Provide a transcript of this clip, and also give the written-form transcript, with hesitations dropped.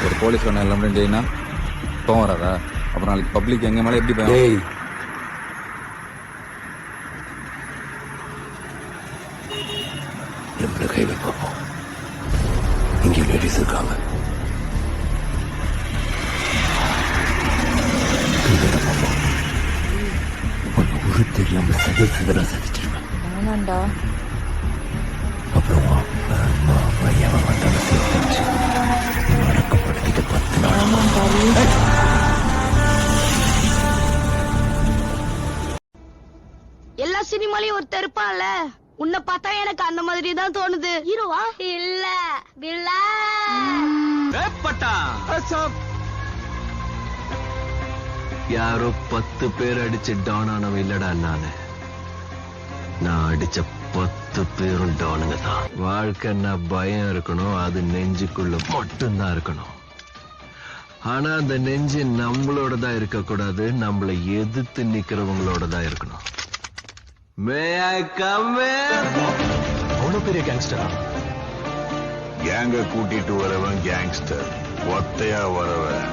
ஒரு போலீஸ் வேணும் எல்லாம் செய்யினா கோவம் வராதா? அப்புறம் நாளைக்கு பப்ளிக் எங்க மேலே எப்படி பயம்? நம்மள கை வைப்போம். இங்கே லேடிஸ் இருக்காங்க. ஒரு தெரியாம சதிரா சதிச்சிருவேன். ஆனாண்டா அப்புறம் அம்மா பையன் வந்தாலும் சேர்த்து அடக்கப்படுத்திட்டு 10 நாள். எல்லா சினிமாலையும் ஒருத்தர் இருப்பான்ல, உன்னை பார்த்தா எனக்கு அந்த மாதிரி தான் தோணுது. ஹீரோவா? இல்ல வில்லா. யாரோ 10 பேர் அடிச்சு டான் ஆனவன் இல்லடா நானு. நான் அடிச்ச 10 பேரும் டானுங்க தான். வாழ்க்கைன்னா பயம் இருக்கணும், அது நெஞ்சுக்குள்ள மட்டும்தான் இருக்கணும். ஆனா அந்த நெஞ்சு நம்மளோடதான் இருக்க கூடாது, நம்மளை எதிர்த்து நிக்கிறவங்களோட தான் இருக்கணும். மே ஐ கம் இன்? அவ்வளவு பெரிய கேங்ஸ்டரா? கேங்க கூட்டிட்டு வரவன் கேங்ஸ்டர், ஒத்தையா வரவன்